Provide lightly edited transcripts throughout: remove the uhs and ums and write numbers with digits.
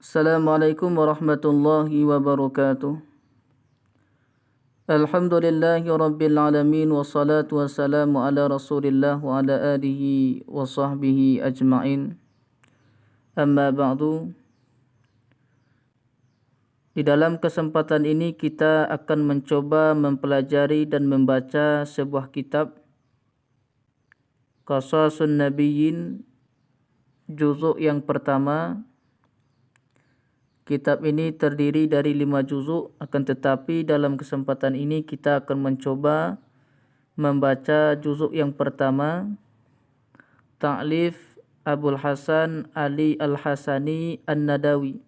Assalamualaikum warahmatullahi wabarakatuh. Alhamdulillahi rabbil alamin wassalatu wassalamu ala Rasulillah wa ala alihi wa sahbihi ajma'in. Amma ba'du. Di dalam kesempatan ini kita akan mencoba mempelajari dan membaca sebuah kitab Qasasun Nabiyyin juzuk yang pertama. Kitab ini terdiri dari 5 juzuk, akan tetapi dalam kesempatan ini kita akan mencoba membaca juzuk yang pertama, Ta'lif Abul Hasan Ali Al-Hasani An-Nadawi.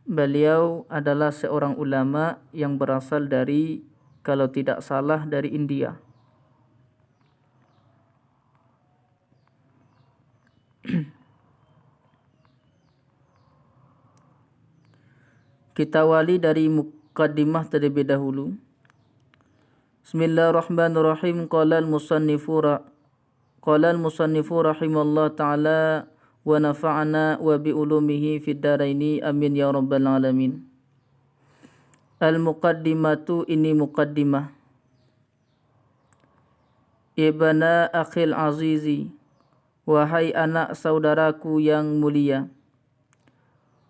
Beliau adalah seorang ulama yang berasal dari, kalau tidak salah, dari India. Kita awali dari muqaddimah terlebih dahulu. Bismillahirrahmanirrahim. Qala al-musannifu rahimallahu ta'ala wa nafa'ana wa bi ulumihi fid daraini amin ya rabbal alamin. Al-muqaddimatu, ini muqaddimah. Ibna akhil azizi, wahai anak saudaraku yang mulia.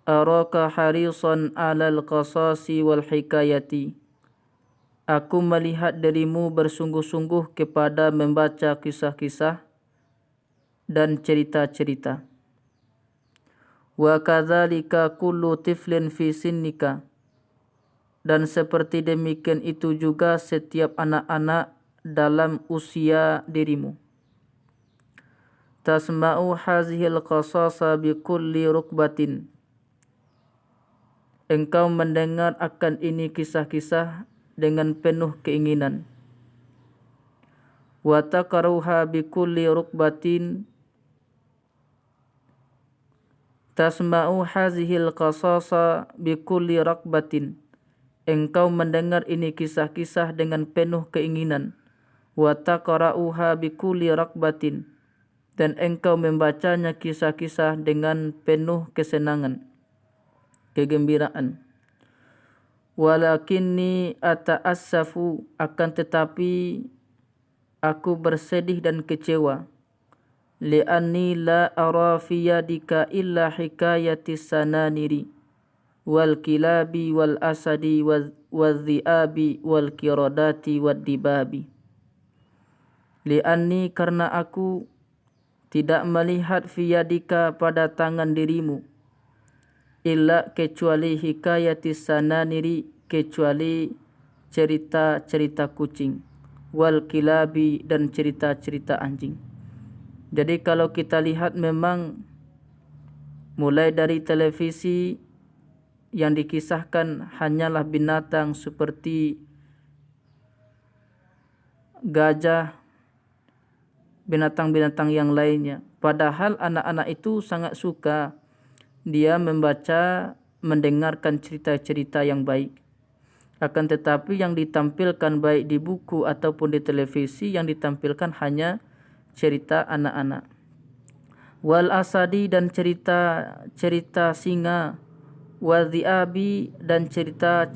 Araka harisan alal qasasi wal hikayati. Aku melihat dirimu bersungguh-sungguh kepada membaca kisah-kisah dan cerita-cerita. Wa kadzalika kullu tiflin fi sinnika. Dan seperti demikian itu juga setiap anak-anak dalam usia dirimu. Tasma'u hazihil qasasa bi kulli rukbatin. Engkau mendengar akan ini kisah-kisah dengan penuh keinginan. Wa taqruha bi kulli rukbatin. Tasma'u hazihil qasasa bi kulli raqbatin. Engkau mendengar ini kisah-kisah dengan penuh keinginan. Wa taqra'uha bi kulli raqbatin. Dan engkau membacanya kisah-kisah dengan penuh kesenangan, kegembiraan. Walakinni ata'assafu, akan tetapi aku bersedih dan kecewa. Li'anni la ara fi yadika illa hikayatis sananiri wal kilabi wal asadi wal dhi'abi wal kiradati wad dibabi. Li'anni, karena aku tidak melihat fi yadika, pada tangan dirimu, illa, kecuali hikayatis sananiri, kecuali cerita-cerita kucing, wal kilabi, dan cerita-cerita anjing. Jadi kalau kita lihat, memang mulai dari televisi yang dikisahkan hanyalah binatang seperti gajah, binatang-binatang yang lainnya. Padahal anak-anak itu sangat suka dia membaca, mendengarkan cerita-cerita yang baik. Akan tetapi yang ditampilkan baik di buku ataupun di televisi, yang ditampilkan hanya cerita anak-anak. Wal asadi, dan cerita singa. Wal dhi'abi, dan cerita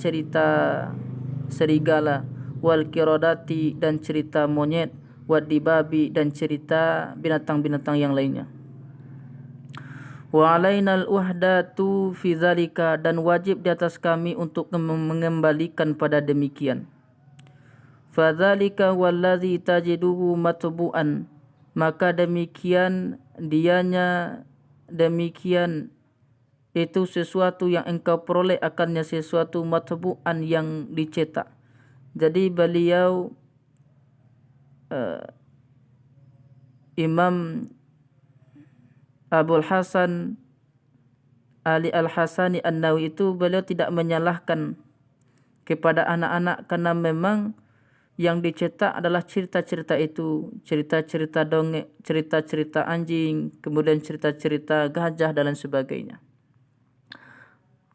serigala. Wal kiradati, dan cerita monyet. Wad dibabi, dan cerita binatang-binatang yang lainnya. Wa alainal uhdatu fi dzalika, dan wajib di atas kami untuk mengembalikan pada demikian. Fa dzalika wallazi tajiduhu matbu'an, maka demikian itu sesuatu yang engkau peroleh akannya, sesuatu matbu'an, yang dicetak. Jadi beliau Imam Abul Hasan Ali Al-Hasani An-Nawawi itu, beliau tidak menyalahkan kepada anak-anak, karena memang yang dicetak adalah cerita-cerita itu, cerita-cerita dongeng, cerita-cerita anjing, kemudian cerita-cerita gajah dan lain sebagainya.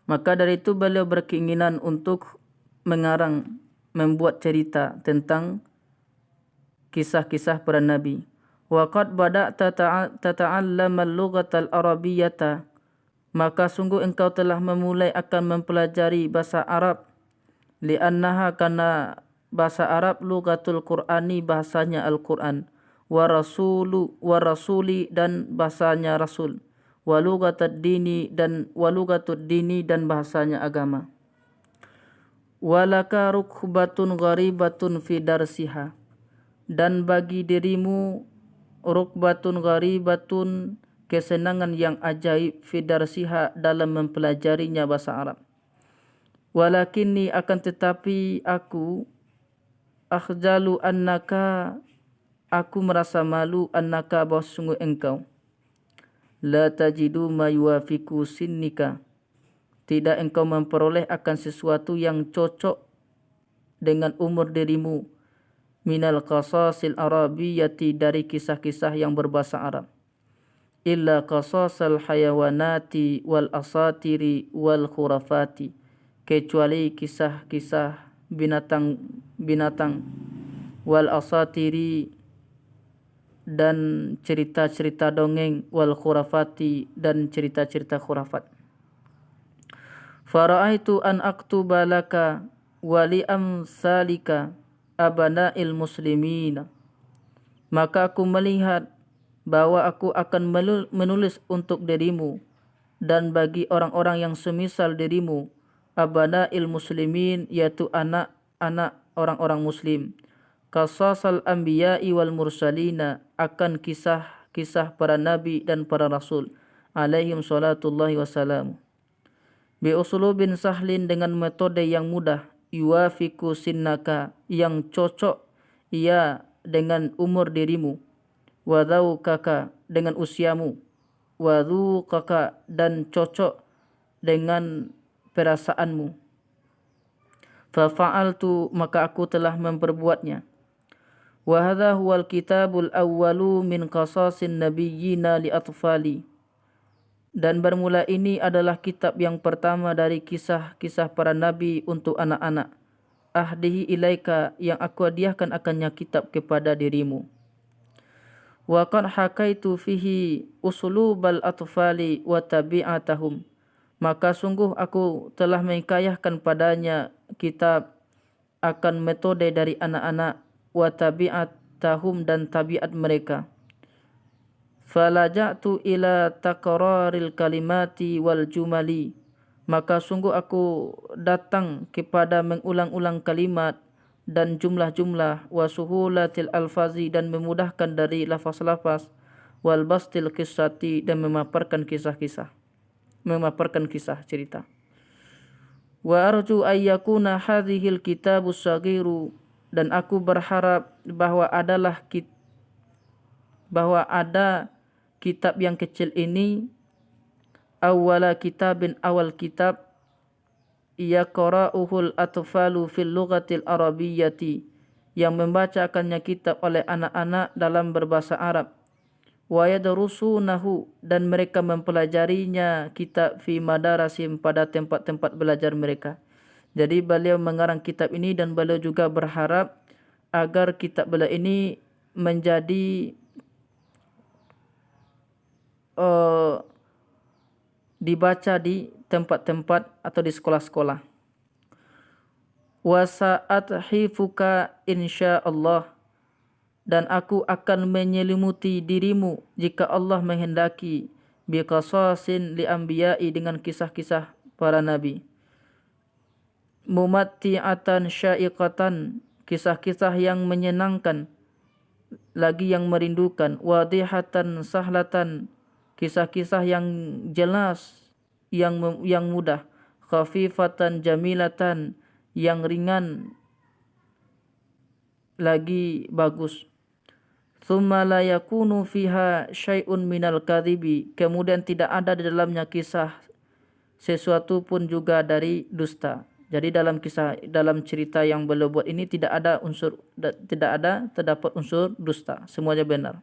Maka dari itu beliau berkeinginan untuk membuat cerita tentang kisah-kisah para nabi. Wa qad bada'ta tata'allama al-lughata al-arabiyyata, maka sungguh engkau telah memulai akan mempelajari bahasa Arab, li'annaha karena bahasa Arab lughatul Qur'ani bahasanya Al-Qur'an, wa rasuli dan bahasanya Rasul, wa lughatud dini dan bahasanya agama. Walaka rukbatun gharibatun fi darsiha, dan bagi dirimu rukbatun gharibatun kesenangan yang ajaib fi darsiha dalam mempelajarinya bahasa Arab. Walakinni akan tetapi aku akhjalu annaka, aku merasa malu annaka bahwa sungguh engkau la tajidu ma yuwafiku sinnika, tidak engkau memperoleh akan sesuatu yang cocok dengan umur dirimu, minal qasasil arabiyyati, dari kisah-kisah yang berbahasa Arab, illa qasasal hayawanati wal asatiri wal khurafati, kecuali kisah-kisah binatang wal asatiri dan cerita-cerita dongeng, wal khurafati dan cerita-cerita khurafat. Fara'aitu an aktuba laka wa li amsalika abana'il muslimina, maka aku melihat bahwa aku akan menulis untuk dirimu dan bagi orang-orang yang semisal dirimu, abana'il muslimin, yaitu anak-anak orang-orang muslim, qasasal anbiya'i wal mursalina, akan kisah-kisah para nabi dan para rasul alaihim salatullahi wassalam, bi usulubin sahlin, dengan metode yang mudah, yuwafiku sinnaka, yang cocok ia dengan umur dirimu, wa dzauqaka, dengan usiamu, wa dzuqaka, dan cocok dengan perasaanmu. Fa fa'altu, maka aku telah memperbuatnya. Wa hadha huwal kitabul awwalu min qasasin nabiyyina li atfali, dan bermula ini adalah kitab yang pertama dari kisah-kisah para nabi untuk anak-anak. Ahdihi ilaika, yang aku hadiahkan akannya kitab kepada dirimu. Wa qad hakaitu fihi usulubal atfali wa tabi'atahum, maka sungguh aku telah mengikayahkan padanya kitab akan metode dari anak-anak, wa tabi'atahum, dan tabiat mereka. Falaja'tu ila takraril kalimati wal jumali, maka sungguh aku datang kepada mengulang-ulang kalimat dan jumlah-jumlah, wa suhulatil alfazi, dan memudahkan dari lafaz-lafaz, wal bastil qissati, dan memaparkan kisah cerita. Wa arju ayyakuna hadhil kitabus saghiru, dan aku berharap bahwa ada kitab yang kecil ini, awal kitab yaqra'uhul atfalu fil lughatil arabiyyati, yang membacakannya kitab oleh anak-anak dalam berbahasa Arab, wa yadrusunahu, dan mereka mempelajarinya kitab fi madarasim, pada tempat-tempat belajar mereka. Jadi beliau mengarang kitab ini dan beliau juga berharap agar kitab beliau ini menjadi dibaca di tempat-tempat atau di sekolah-sekolah. Wa sa'athifuka insyaallah, dan aku akan menyelimuti dirimu jika Allah menghendaki, bi qasasin li anbiya'i, dengan kisah-kisah para nabi, mumatti'atan sya'iqatan, kisah-kisah yang menyenangkan lagi yang merindukan, wadihatan sahlatan, kisah-kisah yang jelas, yang mudah, khafifatan jamilatan, yang ringan lagi bagus. Tsumma la yakunu fiha syai'un minal kadhibi, kemudian tidak ada di dalamnya kisah sesuatu pun juga dari dusta. Jadi dalam cerita yang beliau buat ini terdapat unsur dusta, semuanya benar.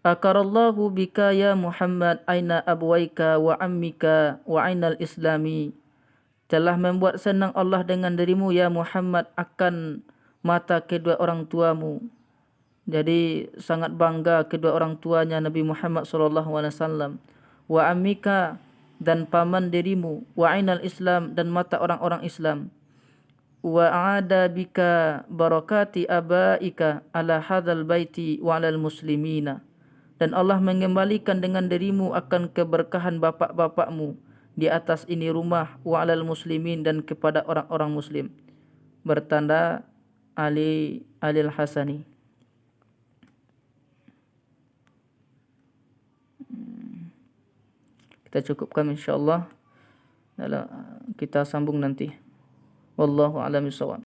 Akarallahu bika ya Muhammad aina abwaika wa ammika wa ainal islami, telah membuat senang Allah dengan dirimu ya Muhammad akan mata kedua orang tuamu. Jadi sangat bangga kedua orang tuanya Nabi Muhammad SAW. wa ammika dan paman dirimu, wa ainal Islam dan mata orang-orang Islam, wa aada bika barakati abaika ala hadzal baiti wa alal muslimina, dan Allah mengembalikan dengan dirimu akan keberkahan bapak-bapakmu di atas ini rumah, wa alal muslimin dan kepada orang-orang muslim. Bertanda Ali Al-Hasani. Kita cukupkan insyaallah. Kita sambung nanti. Wallahu a'lam bishawab.